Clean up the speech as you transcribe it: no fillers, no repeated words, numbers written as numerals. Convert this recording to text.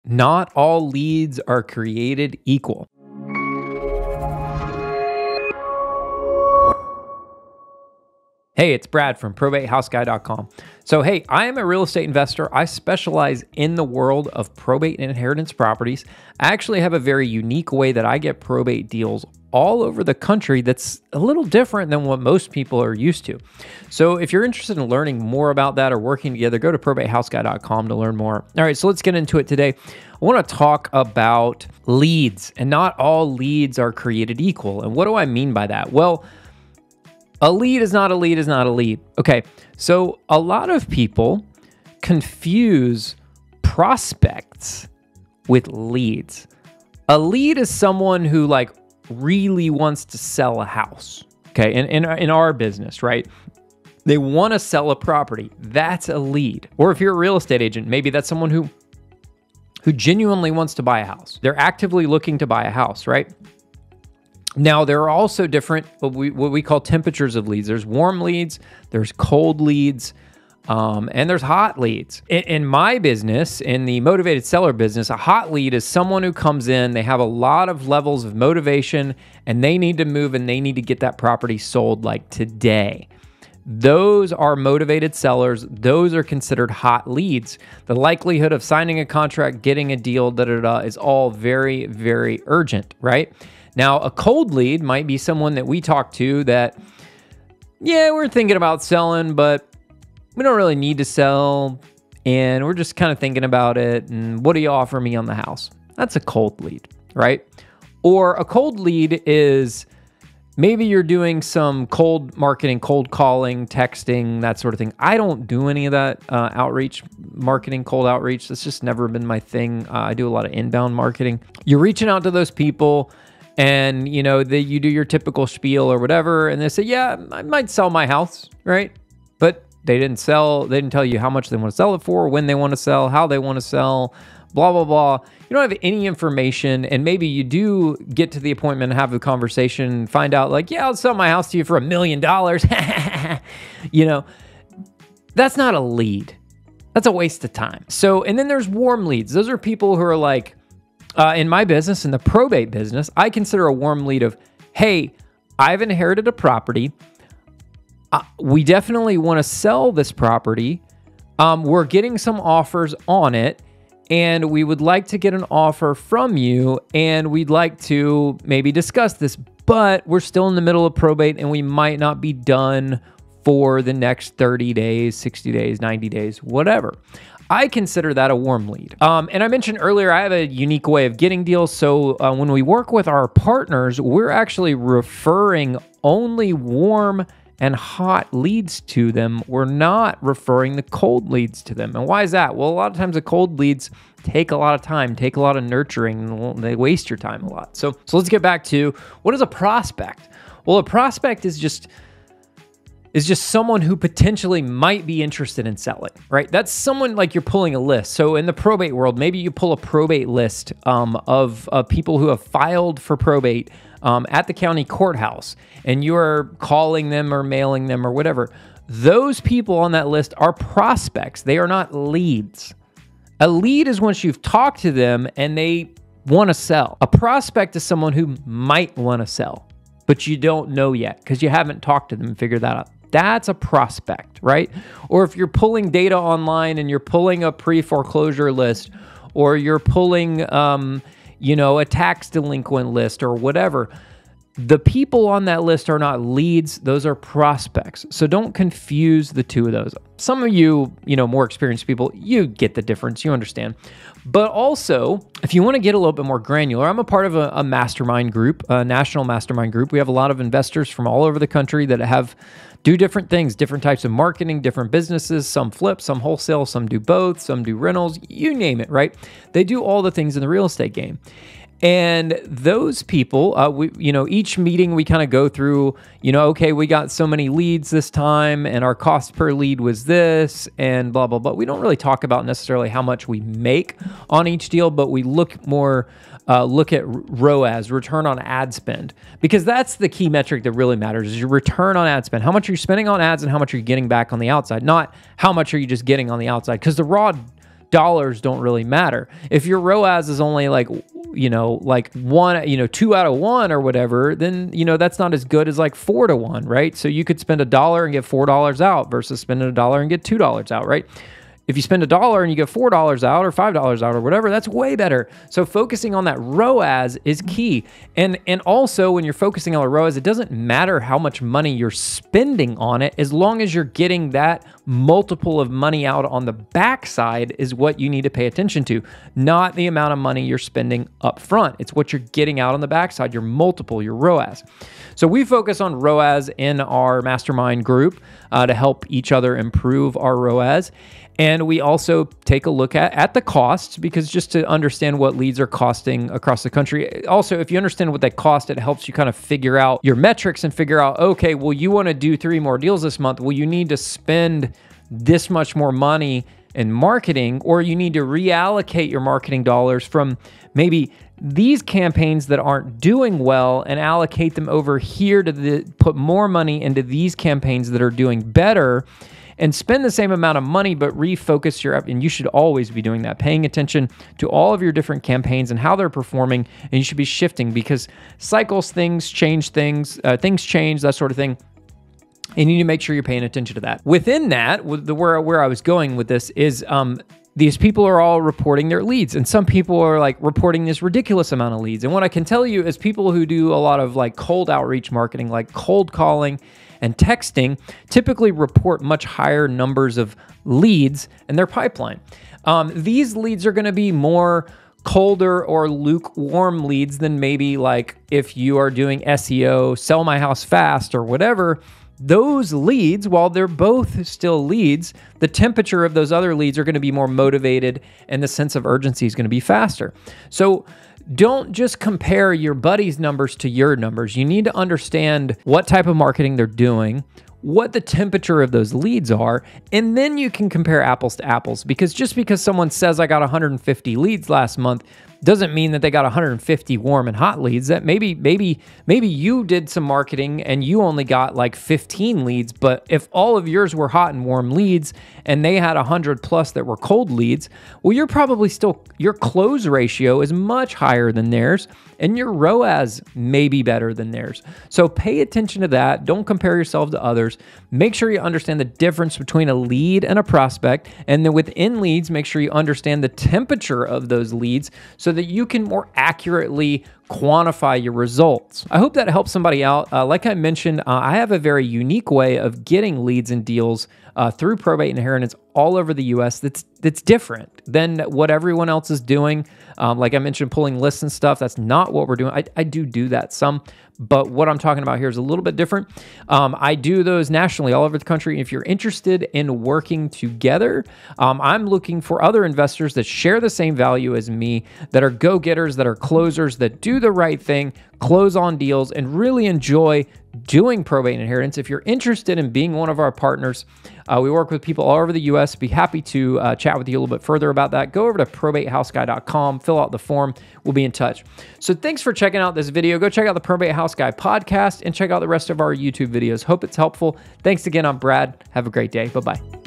Not all leads are created equal. Hey, it's Brad from ProbateHouseGuy.com. So hey, I am a real estate investor. I specialize in the world of probate and inheritance properties. I actually have a very unique way that I get probate deals all over the country that's a little different than what most people are used to. So if you're interested in learning more about that or working together, go to ProbateHouseGuy.com to learn more. All right, so let's get into it today. I want to talk about leads, and not all leads are created equal. And what do I mean by that? Well, a lead is not a lead is not a lead. Okay, so a lot of people confuse prospects with leads. A lead is someone who really wants to sell a house. Okay, in our business, right? They want to sell a property. That's a lead. Or if you're a real estate agent, maybe that's someone who genuinely wants to buy a house. They're actively looking to buy a house, right? Now, there are also different, what we call temperatures of leads. There's warm leads, there's cold leads, and there's hot leads. In my business, in the motivated seller business, a hot lead is someone who comes in, they have a lot of levels of motivation, and they need to move and they need to get that property sold like today. Those are motivated sellers. Those are considered hot leads. The likelihood of signing a contract, getting a deal, is all very, very urgent, right? Now, a cold lead might be someone that we talk to that, yeah, we're thinking about selling, but we don't really need to sell, and we're just kind of thinking about it, and what do you offer me on the house? That's a cold lead, right? Or a cold lead is maybe you're doing some cold marketing, cold calling, texting, that sort of thing. I don't do any of that outreach marketing, cold outreach. That's just never been my thing. I do a lot of inbound marketing. You're reaching out to those people, and you do your typical spiel or whatever, and they say, yeah, I might sell my house, right? But they didn't tell you how much they want to sell it for, when they want to sell, how they want to sell, blah, blah, blah. You don't have any information, and maybe you do get to the appointment and have the conversation, find out yeah, I'll sell my house to you for $1 million. That's not a lead. That's a waste of time. So, and then there's warm leads. Those are people who are in my business, in the probate business, I consider a warm lead of, hey, I've inherited a property. We definitely want to sell this property. We're getting some offers on it, and we would like to get an offer from you, and we'd like to maybe discuss this, but we're still in the middle of probate, and we might not be done for the next 30 days, 60 days, 90 days, whatever. I consider that a warm lead. And I mentioned earlier, I have a unique way of getting deals. So when we work with our partners, we're actually referring only warm and hot leads to them. We're not referring the cold leads to them. And why is that? Well, a lot of times the cold leads take a lot of time, take a lot of nurturing, and they waste your time a lot. So let's get back to, what is a prospect? Well, a prospect is just someone who potentially might be interested in selling, right? That's someone you're pulling a list. So in the probate world, maybe you pull a probate list of people who have filed for probate at the county courthouse, and you're calling them or mailing them or whatever. Those people on that list are prospects. They are not leads. A lead is once you've talked to them and they want to sell. A prospect is someone who might want to sell, but you don't know yet because you haven't talked to them and figured that out. That's a prospect, right? Or if you're pulling data online and you're pulling a pre-foreclosure list, or you're pulling, a tax delinquent list or whatever, the people on that list are not leads. Those are prospects. So don't confuse the two of those. Some of you, more experienced people, you get the difference. You understand. But also, if you want to get a little bit more granular, I'm a part of a mastermind group, a national mastermind group. We have a lot of investors from all over the country that do different things, different types of marketing, different businesses. Some flip, some wholesale, some do both, some do rentals, you name it, right? They do all the things in the real estate game. And those people, each meeting we kind of go through, okay, we got so many leads this time and our cost per lead was this and blah, blah, blah. We don't really talk about necessarily how much we make on each deal, but we look at ROAS, return on ad spend, because that's the key metric that really matters is your return on ad spend. How much are you spending on ads and how much are you getting back on the outside? Not how much are you just getting on the outside, because the raw dollars don't really matter. If your ROAS is only like, like 2 out of 1 or whatever, then, that's not as good as like 4 to 1, right? So you could spend $1 and get $4 out versus spending $1 and get $2 out, right? If you spend $1 and you get $4 out or $5 out or whatever, that's way better. So focusing on that ROAS is key. And also when you're focusing on the ROAS, it doesn't matter how much money you're spending on it, as long as you're getting that multiple of money out on the backside is what you need to pay attention to, not the amount of money you're spending up front. It's what you're getting out on the backside, your multiple, your ROAS. So we focus on ROAS in our mastermind group to help each other improve our ROAS. And we also take a look at the costs, because just to understand what leads are costing across the country. Also, if you understand what they cost, it helps you kind of figure out your metrics and figure out, okay, well, you want to do 3 more deals this month. Well, you need to spend this much more money in marketing, or you need to reallocate your marketing dollars from maybe these campaigns that aren't doing well and allocate them over here to put more money into these campaigns that are doing better, and spend the same amount of money, but refocus your, and you should always be doing that, paying attention to all of your different campaigns and how they're performing, and you should be shifting, because cycles, things change, things change, that sort of thing. And you need to make sure you're paying attention to that. Within that, where I was going with this is, these people are all reporting their leads, and some people are like reporting this ridiculous amount of leads. And what I can tell you is people who do a lot of like cold outreach marketing, like cold calling and texting, typically report much higher numbers of leads in their pipeline. These leads are going to be more colder or lukewarm leads than maybe like if you are doing SEO, sell my house fast or whatever. Those leads, while they're both still leads, the temperature of those other leads are going to be more motivated, and the sense of urgency is going to be faster. So don't just compare your buddy's numbers to your numbers. You need to understand what type of marketing they're doing, what the temperature of those leads are, and then you can compare apples to apples. Because just because someone says I got 150 leads last month doesn't mean that they got 150 warm and hot leads. That maybe you did some marketing and you only got like 15 leads, but if all of yours were hot and warm leads and they had 100 plus that were cold leads, well, you're probably still, your close ratio is much higher than theirs, and your ROAS may be better than theirs. So pay attention to that. Don't compare yourself to others. Make sure you understand the difference between a lead and a prospect. And then within leads, make sure you understand the temperature of those leads so that you can more accurately quantify your results. I hope that helps somebody out. Like I mentioned, I have a very unique way of getting leads and deals through probate inheritance all over the US that's different than what everyone else is doing. Like I mentioned, pulling lists and stuff, that's not what we're doing. I do that some, but what I'm talking about here is a little bit different. I do those nationally all over the country. If you're interested in working together, I'm looking for other investors that share the same value as me, that are go-getters, that are closers, that do the right thing, close on deals, and really enjoy doing probate and inheritance. If you're interested in being one of our partners, we work with people all over the US. Be happy to chat with you a little bit further about that. Go over to probatehouseguy.com, fill out the form. We'll be in touch. So thanks for checking out this video. Go check out the Probate House Guy podcast and check out the rest of our YouTube videos. Hope it's helpful. Thanks again. I'm Brad. Have a great day. Bye-bye.